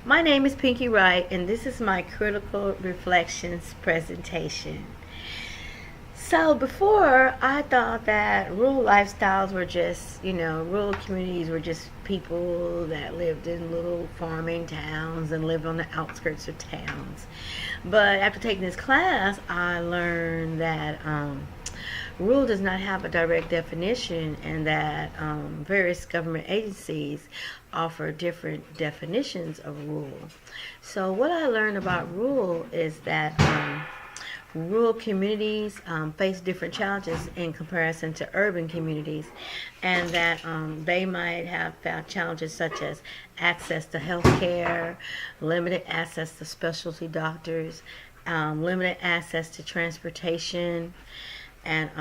My name is Pinky Wright, and this is my Critical Reflections presentation. So, before I thought that rural lifestyles were just, rural communities were just people that lived in little farming towns and lived on the outskirts of towns. But after taking this class, I learned that rule does not have a direct definition, and that various government agencies offer different definitions of rule. So, what I learned about rule is that rural communities face different challenges in comparison to urban communities, and that they might have found challenges such as access to health care, limited access to specialty doctors, limited access to transportation, and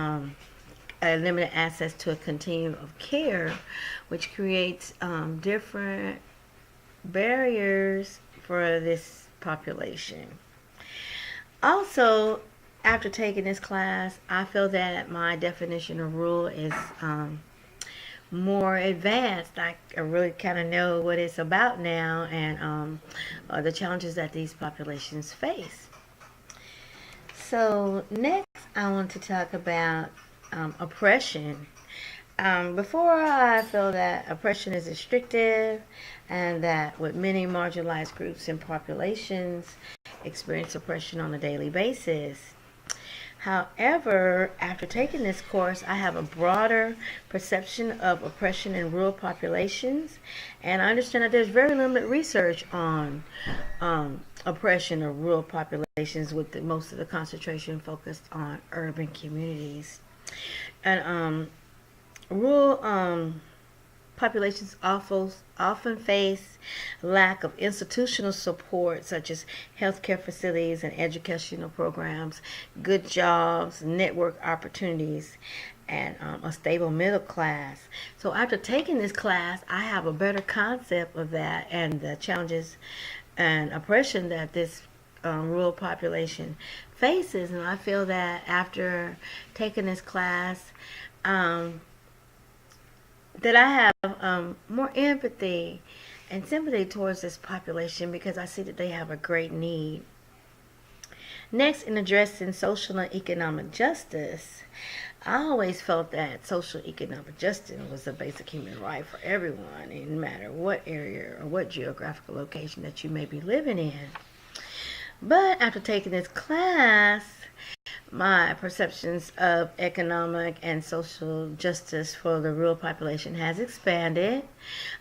limited access to a continuum of care, which creates different barriers for this population. Also, after taking this class, I feel that my definition of rural is more advanced. I really kind of know what it's about now, and the challenges that these populations face. So, next, I want to talk about oppression. Before, I feel that oppression is restrictive, and that with many marginalized groups and populations experience oppression on a daily basis. However, after taking this course, I have a broader perception of oppression in rural populations, and I understand that there's very limited research on oppression of rural populations, with most of the concentration focused on urban communities. And rural populations often face lack of institutional support, such as healthcare facilities and educational programs, good jobs, network opportunities, and a stable middle class. So after taking this class, I have a better concept of that and the challenges and oppression that this rural population faces. And I feel that after taking this class, that I have more empathy and sympathy towards this population, because I see that they have a great need. Next, in addressing social and economic justice, I always felt that social economic justice was a basic human right for everyone, no matter what area or what geographical location that you may be living in. But after taking this class, my perceptions of economic and social justice for the rural population has expanded.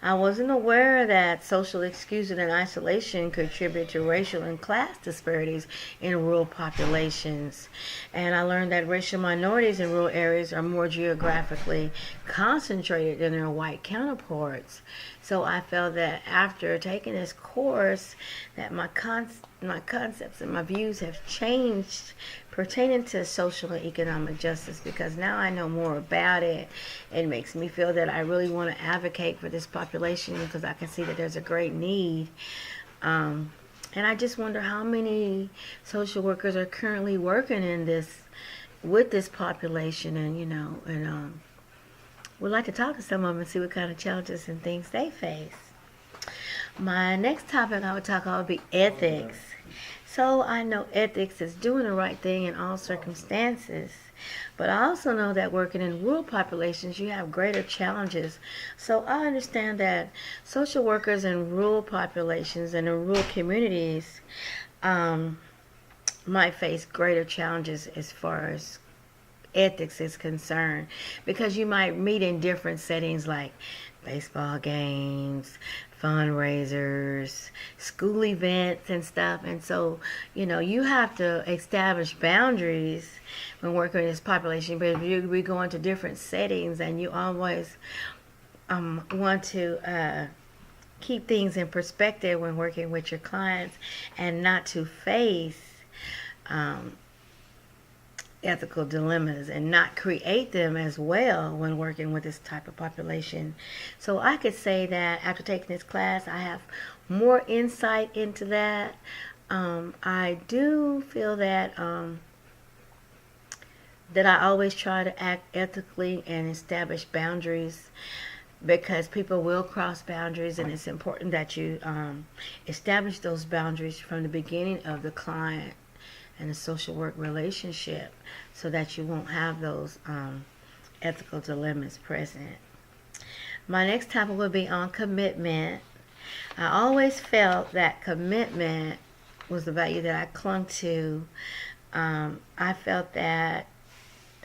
I wasn't aware that social exclusion and isolation contribute to racial and class disparities in rural populations. And I learned that racial minorities in rural areas are more geographically concentrated than their white counterparts. So I felt that after taking this course, that my concepts and my views have changed pertaining to social and economic justice, because now I know more about it. It makes me feel that I really want to advocate for this population, because I can see that there's a great need. And I just wonder how many social workers are currently working in this with this population, and would like to talk to some of them and see what kind of challenges and things they face. My next topic I would talk about would be ethics. So I know ethics is doing the right thing in all circumstances, but I also know that working in rural populations, you have greater challenges. So I understand that social workers in rural populations and in rural communities might face greater challenges as far as ethics is concerned, because you might meet in different settings like baseball games, fundraisers, school events and stuff. And so, you have to establish boundaries when working with this population. But if we go into different settings, and you always want to keep things in perspective when working with your clients, and not to face um, ethical dilemmas and not create them as well when working with this type of population. So I could say that after taking this class, I have more insight into that. I do feel that I always try to act ethically and establish boundaries because people will cross boundaries, and it's important that you establish those boundaries from the beginning of the client and the social work relationship so that you won't have those ethical dilemmas present. My next topic will be on commitment. I always felt that commitment was the value that I clung to. I felt that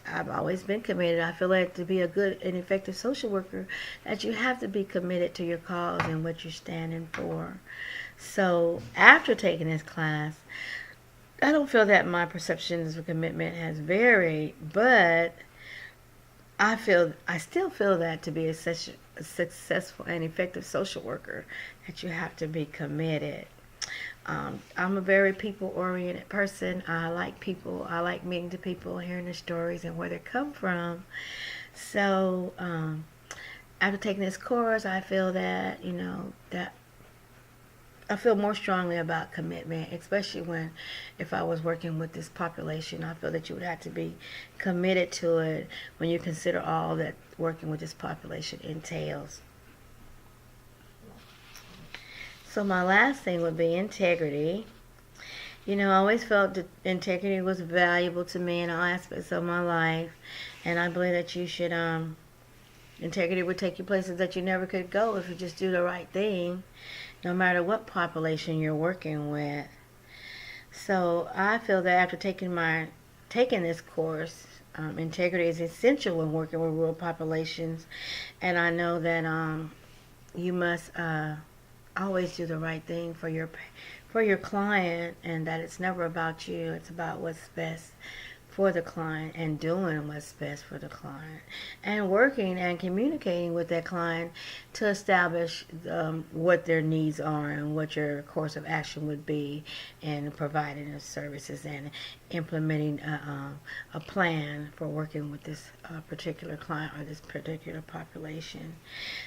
I've always been committed. I feel like to be a good and effective social worker, that you have to be committed to your cause and what you're standing for. So after taking this class, I don't feel that my perceptions of commitment has varied, but I still feel that to be a successful and effective social worker, that you have to be committed. I'm a very people-oriented person. I like people. I like meeting the people, hearing their stories and where they come from. So after taking this course, I feel that that I feel more strongly about commitment, especially if I was working with this population. I feel that you would have to be committed to it when you consider all that working with this population entails. So my last thing would be integrity. I always felt that integrity was valuable to me in all aspects of my life, and I believe that integrity would take you places that you never could go if you just do the right thing, no matter what population you're working with. So I feel that after taking this course, integrity is essential when working with rural populations, and I know that you must always do the right thing for your client, and that it's never about you. It's about what's best for the client and doing what's best for the client and working and communicating with that client to establish what their needs are and what your course of action would be in providing the services and implementing a plan for working with this particular client or this particular population.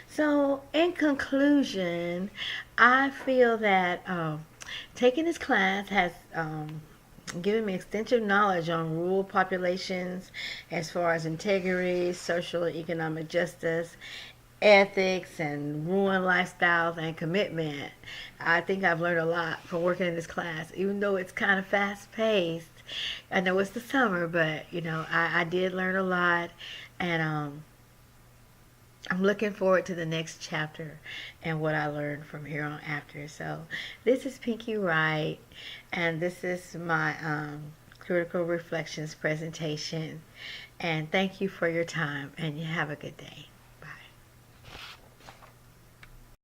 So in conclusion, I feel that taking this class has given me extensive knowledge on rural populations as far as integrity, social and economic justice, ethics, and rural lifestyles and commitment. I think I've learned a lot from working in this class, even though it's kind of fast paced. I know it's the summer, but I did learn a lot, and I'm looking forward to the next chapter and what I learned from here on after. So this is Pinky Wright, and this is my Critical Reflections presentation. And thank you for your time, and you have a good day.